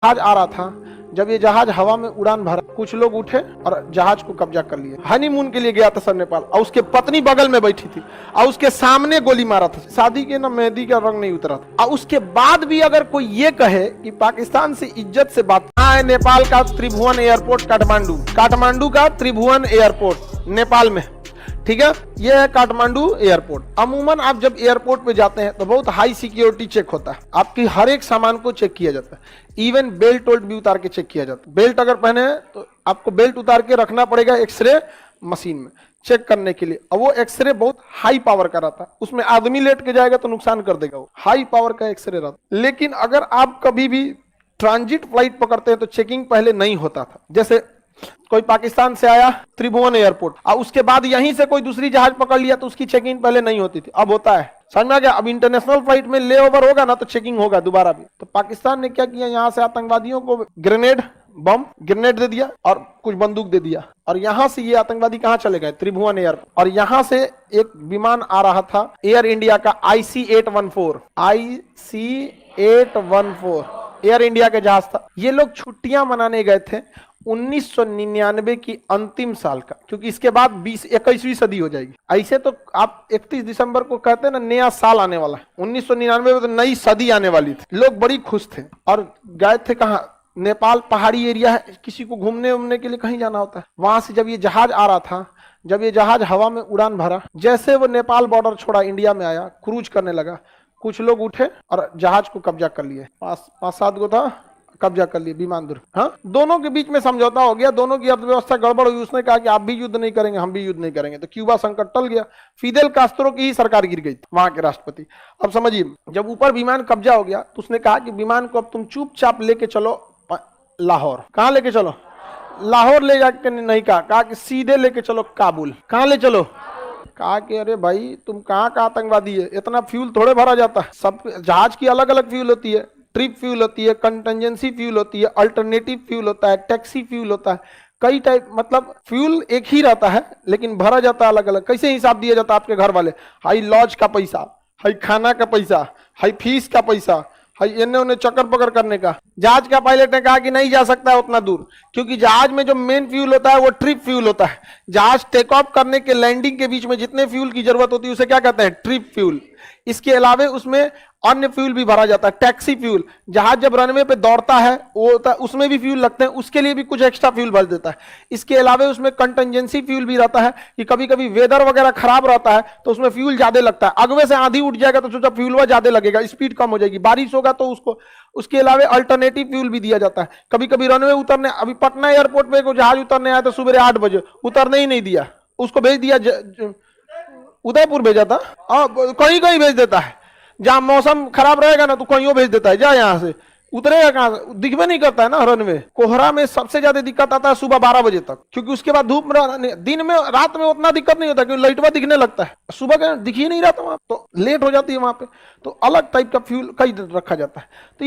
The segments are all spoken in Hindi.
जहाज आ रहा था। जब ये जहाज हवा में उड़ान भरा, कुछ लोग उठे और जहाज को कब्जा कर लिए। हनीमून के लिए गया था सर नेपाल, और उसके पत्नी बगल में बैठी थी और उसके सामने गोली मारा था। शादी के ना मेहंदी का रंग नहीं उतरा था। और उसके बाद भी अगर कोई ये कहे कि पाकिस्तान से इज्जत से बात है, नेपाल का त्रिभुवन एयरपोर्ट काठमांडू का त्रिभुवन एयरपोर्ट नेपाल में, ठीक है। यह है काठमांडू एयरपोर्ट। अमूमन आप जब एयरपोर्ट पे जाते हैं तो बहुत हाई सिक्योरिटी चेक होता है, आपकी हर एक सामान को चेक किया जाता है। इवन बेल्ट वोल्ट भी उतार के चेक किया जाता है। बेल्ट अगर पहने हैं तो आपको बेल्ट उतार के रखना पड़ेगा एक्सरे मशीन में चेक करने के लिए। और वो एक्सरे बहुत हाई पावर का रहता है, उसमें आदमी लेट के जाएगा तो नुकसान कर देगा। वो हाई पावर का एक्सरे रहता है। लेकिन अगर आप कभी भी ट्रांजिट फ्लाइट पकड़ते हैं तो चेकिंग पहले नहीं होता था। जैसे कोई पाकिस्तान से आया त्रिभुवन एयरपोर्ट और उसके बाद यहीं से कोई दूसरी जहाज पकड़ लिया तो उसकी चेकिंग पहले नहीं होती थी, अब होता है। समझ में आ गया? अब इंटरनेशनल फ्लाइट में ले ओवर होगा ना तो चेकिंग होगा दोबारा भी। तो पाकिस्तान ने क्या किया, यहाँ से आतंकवादियों को ग्रेनेड दे दिया और कुछ बंदूक दे दिया, और यहां से ये आतंकवादी कहां चले गए, त्रिभुवन एयरपोर्ट। और यहां से एक विमान आ रहा था एयर इंडिया का IC-814 एयर इंडिया का जहाज था। ये लोग छुट्टियां मनाने गए थे 1999 की अंतिम साल का, क्योंकि इसके बाद 21वीं सदी हो जाएगी। ऐसे तो आप 31 दिसंबर को कहते हैं ना नया साल आने वाला है, 1999 में तो नई सदी आने वाली थी। लोग बड़ी खुश थे और गए थे कहाँ, नेपाल पहाड़ी एरिया है, किसी को घूमने उमने के लिए कहीं जाना होता है। वहां से जब ये जहाज आ रहा था, जब ये जहाज हवा में उड़ान भरा, जैसे वो नेपाल बॉर्डर छोड़ा इंडिया में आया, क्रूज करने लगा, कुछ लोग उठे और जहाज को कब्जा कर लिए। 5-7 गो था, कब्जा कर लिए विमान दुर्ग। हाँ, दोनों के बीच में समझौता हो गया, दोनों की अर्थव्यवस्था गड़बड़ हुई। उसने कहा कि आप भी युद्ध नहीं करेंगे, हम भी युद्ध नहीं करेंगे। तो क्यूबा संकट टल गया, फिदेल कास्त्रो की ही सरकार गिर गई, वहां के राष्ट्रपति। अब समझिए, जब ऊपर विमान कब्जा हो गया तो उसने कहा कि विमान को अब तुम चुपचाप लेके चलो लाहौर। कहाँ लेके चलो? लाहौर ले जाके नहीं कहा कि सीधे लेके चलो काबुल। कहाँ ले चलो? कहा कि अरे भाई तुम कहाँ का आतंकवादी है, इतना फ्यूल थोड़े भरा जाता है। सब जहाज की अलग अलग फ्यूल होती है, ट्रिप फ्यूल होती है, कंटेंजेंसी फ्यूल होती है, अल्टरनेटिव फ्यूल होता है, टैक्सी फ्यूल होता है, कई टाइप, मतलब फ्यूल एक ही रहता है लेकिन भरा जाता है अलग अलग। कैसे हिसाब दिया जाता है आपके घर वाले? हाई लॉज का पैसा, हाई खाना का पैसा, हाई फीस का पैसा, इन्हें उन्हें चक्कर पकड़ करने का। जहाज का पायलट ने कहा कि नहीं जा सकता है उतना दूर, क्योंकि जहाज में जो मेन फ्यूल होता है वो ट्रिप फ्यूल होता है। जहाज टेक ऑफ करने के लैंडिंग के बीच में जितने फ्यूल की जरूरत होती है उसे क्या कहते हैं? Trip fuel. इसके अलावा उसमें अन्य फ्यूल भी भरा जाता है, टैक्सी फ्यूल। जहाज जब रनवे पे दौड़ता है वो उसमें भी फ्यूल लगते हैं, उसके लिए भी कुछ एक्स्ट्रा फ्यूल भर देता है। इसके अलावा उसमें कंटेंजेंसी फ्यूल भी रहता है कि कभी कभी वेदर वगैरह खराब रहता है तो उसमें फ्यूल ज्यादा लगता है। अगवे से आंधी उठ जाएगा तो सोचा फ्यूल ज्यादा लगेगा, स्पीड कम हो जाएगी। बारिश होगा तो उसको, उसके अलावा अल्टरनेटिव फ्यूल भी दिया जाता है। कभी कभी रनवे उतरने, अभी पटना एयरपोर्ट पे जहाज उतरने आया तो सुबह 8 बजे उतरने ही नहीं दिया, उसको भेज दिया उदयपुर भेजा था। कहीं कहीं भेज देता है, जहां मौसम खराब रहेगा ना तो कहीं भेज देता है, जा यहाँ से। उतरेगा कहां से? दिखबे नहीं करता है ना रनवे। कोहरा में सबसे ज्यादा दिक्कत आता है सुबह 12 बजे तक, क्योंकि उसके बाद धूप में, दिन में रात में उतना दिक्कत नहीं होता क्योंकि लाइटवा दिखने लगता है। सुबह का दिख ही नहीं रहा वहां, तो लेट हो जाती है वहां पे। तो अलग टाइप का फ्यूल कई रखा जाता है। तो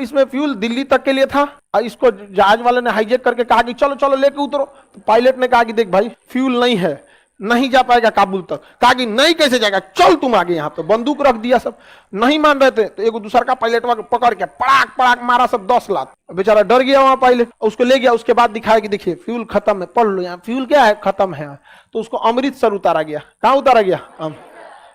इसमें फ्यूल दिल्ली तक के लिए था। इसको जहाज वाले ने हाईजेक करके कहा कि चलो चलो लेके उतरो। तो पायलट ने कहा कि देख भाई फ्यूल नहीं है, नहीं जा पाएगा काबुल तक। कहा कि नहीं कैसे जाएगा, चल तुम आगे। यहाँ पे बंदूक रख दिया, सब नहीं मान रहे थे। तो एक दूसरा का पायलट पकड़ के पड़ाक पड़ाक मारा, सब 10 लाख। बेचारा डर गया वहां पायलट, उसको ले गया। उसके बाद दिखाया कि देखिए फ्यूल खत्म है, पढ़ लो यहाँ फ्यूल क्या है, खत्म है। तो उसको अमृतसर उतारा गया। कहाँ उतारा गया?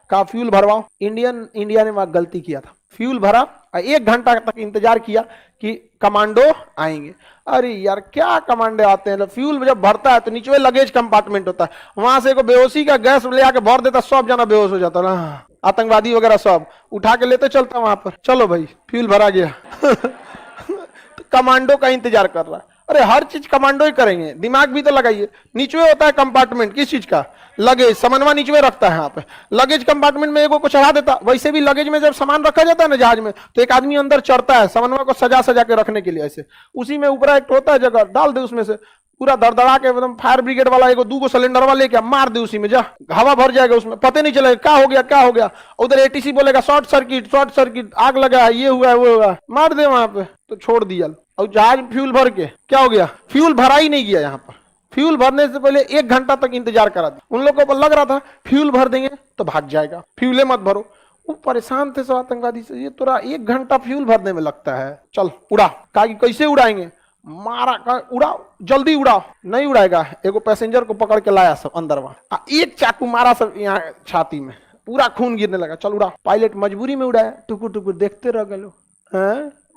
कहा फ्यूल भरवाओ। इंडिया ने वहां गलती किया था, फ्यूल भरा, 1 घंटा तक इंतजार किया कि कमांडो आएंगे। अरे यार क्या कमांडो आते हैं? फ्यूल जब भरता है तो नीचे लगेज कंपार्टमेंट होता है, वहां से बेहोशी का गैस ले आके भर देता, सब जना बेहोश हो जाता ना, आतंकवादी वगैरह सब उठा के लेते चलता वहां पर। चलो भाई फ्यूल भरा गया। तो कमांडो का इंतजार कर रहा है। अरे हर चीज कमांडो ही करेंगे, दिमाग भी तो लगाइए। नीचे होता है कंपार्टमेंट, किस चीज का? लगेज। समन्वय नीचे रखता है, यहाँ पे लगेज कंपार्टमेंट में एगो को चढ़ा देता। वैसे भी लगेज में जब सामान रखा जाता है ना जहाज में, तो एक आदमी अंदर चढ़ता है समन्वय को सजा सजा के रखने के लिए। ऐसे उसी में ऊपर एक होता है जगह, डाल दे उसमें से पूरा दरदरा के एकदम। फायर ब्रिगेड वाला एगो 2 सिलेंडर वाले क्या मार दे उसी में, जा हवा भर जाएगा उसमें, पता नहीं चलेगा क्या हो गया क्या हो गया। उधर ATC बोलेगा शॉर्ट सर्किट, आग लगा है, ये हुआ है वो हुआ, मार दे वहां पे। तो छोड़ दिया। और जहाज फ्यूल भर के क्या हो गया? फ्यूल भरा ही नहीं गया। यहाँ पर फ्यूल भरने से पहले 1 घंटा तक इंतजार करा दिया। उन लोगों को लग रहा था फ्यूल भर देंगे तो भाग जाएगा, फ्यूले मत भरो। वो परेशान थे सब आतंकवादी से, ये तोरा 1 घंटा फ्यूल भरने में लगता है, चल उड़ा। कहा कि कैसे उड़ाएंगे, मारा, कहा उड़ाओ जल्दी उड़ाओ, नहीं उड़ाएगा। एगो पैसेंजर को पकड़ के लाया सब अंदर, वहां एक चाकू मारा सब यहाँ छाती में, पूरा खून गिरने लगा, चल उड़ा। पायलट मजबूरी में उड़ाया, टुकुर टुकुर देखते रह गए,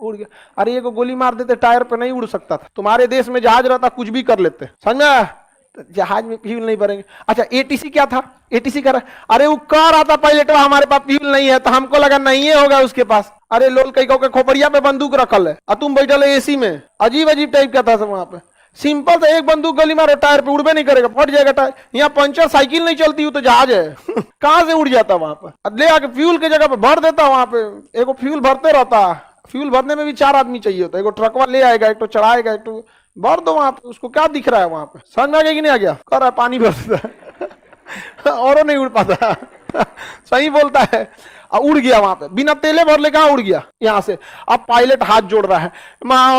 उड़ गया। अरे एगो गोली मार देते टायर पे नहीं उड़ सकता था। तुम्हारे देश में जहाज रहता कुछ भी कर लेते, समझा, तो जहाज में फ्यूल नहीं भरेंगे। अच्छा एटीसी क्या था, एटीसी कर, अरे वो कह रहा था पायलट हमारे पास फ्यूल नहीं है, तो हमको लगा नहीं है होगा उसके पास। अरे लोल कहीं के खोपड़िया पे बंदूक रखल है और तुम बैठल है एसी में, अजीब अजीब टाइप का था सब वहां पे। सिंपल था, एक बंदूक गोली मारो टायर पे, उड़बे नहीं करेगा, फट जाएगा टायर। यहाँ पंचर साइकिल नहीं चलती, तो जहाज है कहां से उड़ जाता वहां पर। ले आके फ्यूल के जगह पे भर देता, वहां पे एगो फ्यूल भरते रहता। फ्यूल भरने में भी 4 आदमी चाहिए होता है, एगो ट्रकवा ले आएगा, एक तो चढ़ाएगा, एक तो भर दो वहां पे। उसको क्या दिख रहा है वहां पे, समझ में आ गया कि नहीं आ गया, कर रहा है पानी भर देता और नहीं उड़ पाता सही बोलता है। उड़ गया वहां पे, बिना तेले भर ले कहा उड़ गया यहां से। अब पायलट हाथ जोड़ रहा है,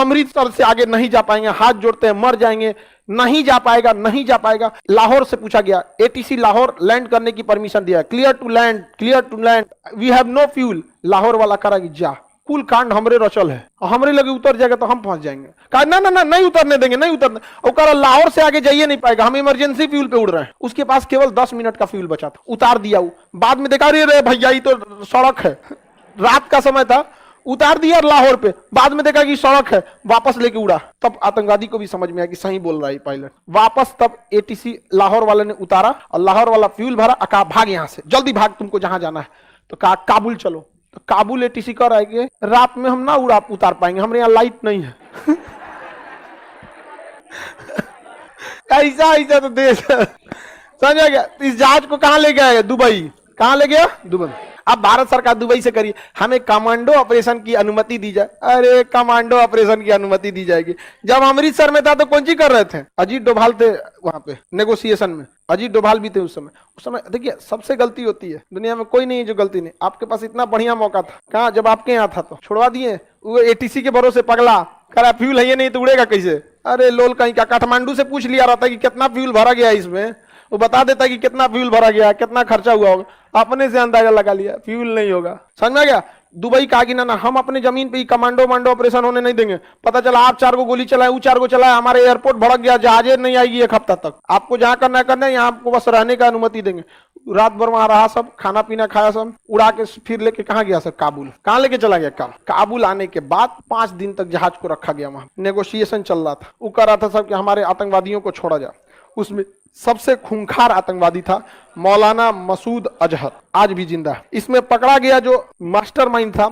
अमृतसर से आगे नहीं जा पाएंगे, हाथ जोड़ते हैं, मर जाएंगे, नहीं जा पाएगा, नहीं जा पाएगा। लाहौर से पूछा गया, एटीसी लाहौर लैंड करने की परमिशन दिया, clear to land, clear to land, we have no fuel. Lahore वाला करा कि जा, कुल कांड हमरे रचल है, हमरे लगे उतर जाएगा तो हम फंस जाएंगे। कहा ना ना ना नहीं उतरने देंगे, नहीं उतरने। और कहा लाहौर से आगे जाइए नहीं पाएगा, हम इमरजेंसी फ्यूल पे उड़ रहे हैं। उसके पास केवल 10 मिनट का फ्यूल बचा था, उतार दिया। बाद में देखा रे भैया ये तो सड़क है, रात का समय था, उतार दिया लाहौर पे। बाद में देखा कि सड़क है, वापस लेके उड़ा। तब आतंकवादी को भी समझ में आया कि सही बोल रहा है पायलट। वापस तब एटीसी लाहौर वाले ने उतारा और लाहौर वाला फ्यूल भरा, कहा भाग यहां से, जल्दी भाग, तुमको जहां जाना है। तो कहा काबुल चलो, तो काबुल एटीसी कर आए कि रात में हम ना उतार पाएंगे, हमारे यहाँ लाइट नहीं है ऐसा ऐसा तो देश समझ गया। इस जहाज को कहां ले गया, दुबई, कहां ले गया, दुबई। अब भारत सरकार दुबई से करिए, हमें कमांडो ऑपरेशन की अनुमति दी जाए। अरे कमांडो ऑपरेशन की अनुमति दी जाएगी। जब अमृतसर में था तो कौन सी कर रहे थे, अजीत डोभाल थे वहां पे नेगोशिएशन में, अजीत डोभाल भी थे उस समय। देखिए सबसे गलती होती है, दुनिया में कोई नहीं है जो गलती नहीं। आपके पास इतना बढ़िया मौका था, कहा जब आपके यहाँ था तो छुड़वा दिए। वो एटीसी के भरोसे पगला, करा फ्यूल है ये नहीं तो उड़ेगा कैसे। अरे लोल कहीं का, काठमांडू से पूछ लिया रहता कि कितना फ्यूल भरा गया इसमें, वो बता देता कि कितना फ्यूल भरा गया, कितना खर्चा हुआ होगा, अपने से अंदाजा लगा लिया, फ्यूल नहीं होगा। समझ में आ गया। दुबई कहा कि ना ना हम अपने जमीन पे ही कमांडो ऑपरेशन होने नहीं देंगे। पता चला आप 4 को गोली चलाए, वो 4 को चलाए, हमारे एयरपोर्ट भड़क गया, जहाजें नहीं आएगी 1 हफ्ता तक। आपको जहां करना है करना है, यहाँ आपको बस रहने का अनुमति देंगे। रात भर वहां रहा, सब खाना पीना खाया, सब उड़ा के फिर लेके कहाँ गया सर, काबुल। कहाँ लेके चला गया, काबुल आने के बाद 5 दिन तक जहाज को रखा गया, वहां नेगोशिएशन चल रहा था। वो कर रहा था सब कि हमारे आतंकवादियों को छोड़ा जाए। उसमें सबसे खूंखार आतंकवादी था मौलाना मसूद अजहर, आज भी जिंदा है। इसमें पकड़ा गया जो मास्टरमाइंड था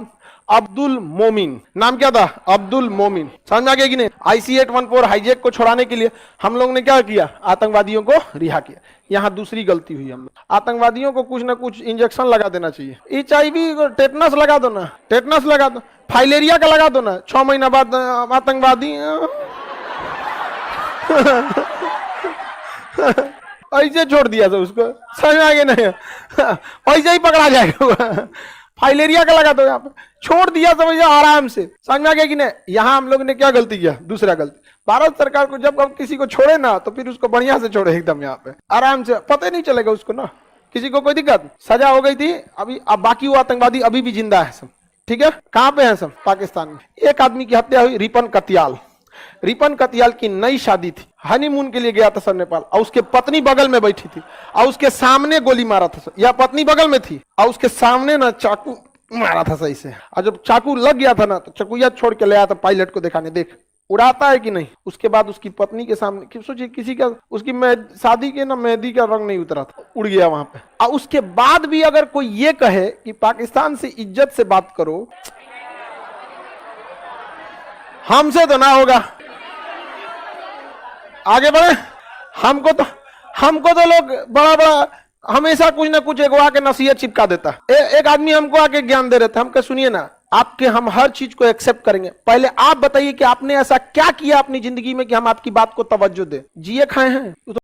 अब्दुल मोमिन, नाम क्या था, अब्दुल मोमिन। समझ में आ गया कि नहीं। IC-814 हाईजैक को छुड़ाने के लिए हम लोग ने क्या किया, आतंकवादियों को रिहा किया। यहाँ दूसरी गलती हुई, हम लोग आतंकवादियों को कुछ ना कुछ इंजेक्शन लगा देना चाहिए। HIV टेटनस लगा दो ना, टेटनस लगा दो, फाइलेरिया का लगा दो ना, 6 महीना बाद आतंकवादी ऐसे छोड़ दिया था उसको, समझ में आ गया नहीं, ऐसे ही पकड़ा जाएगा। फाइलेरिया का लगा दो, यहाँ पे छोड़ दिया, समझ आराम से। समझ में आ गया कि नहीं। यहाँ हम लोग ने क्या गलती किया, दूसरा गलती, भारत सरकार को जब हम किसी को छोड़े ना तो फिर उसको बढ़िया से छोड़े, एकदम यहाँ पे आराम से, पता ही नहीं चलेगा उसको ना, किसी को कोई दिक्कत। सजा हो गई थी अभी, अब बाकी वो आतंकवादी अभी भी जिंदा है सब, ठीक है। कहाँ पे है सब, पाकिस्तान में। एक आदमी की हत्या हुई, रिपन कतियाल। रिपन कतियाल की नई शादी थी, हनीमून के लिए गया था सर नेपाल, और उसके पत्नी बगल में बैठी थी और उसके सामने गोली मारा था सर। या पत्नी बगल में थी और उसके सामने ना चाकू मारा था सही से, और जब चाकू लग गया था ना तो चकुया छोड़ के ले आया था पायलट को दिखाने, देख उड़ाता है कि नहीं। उसके बाद उसकी पत्नी के सामने, सोचिए किसी का, उसकी शादी के ना मेहंदी का रंग नहीं उतरा था, उड़ गया वहां पे। और उसके बाद भी अगर कोई ये कहे कि पाकिस्तान से इज्जत से बात करो, हमसे तो ना होगा। आगे बढ़े। हमको तो लोग बड़ा बड़ा हमेशा कुछ ना कुछ एक आके नसीहत चिपका देता। एक आदमी हमको आके ज्ञान दे रहे थे, हमको सुनिए ना, आपके हम हर चीज को एक्सेप्ट करेंगे, पहले आप बताइए कि आपने ऐसा क्या किया अपनी जिंदगी में कि हम आपकी बात को तवज्जो दे। जिए खाए हैं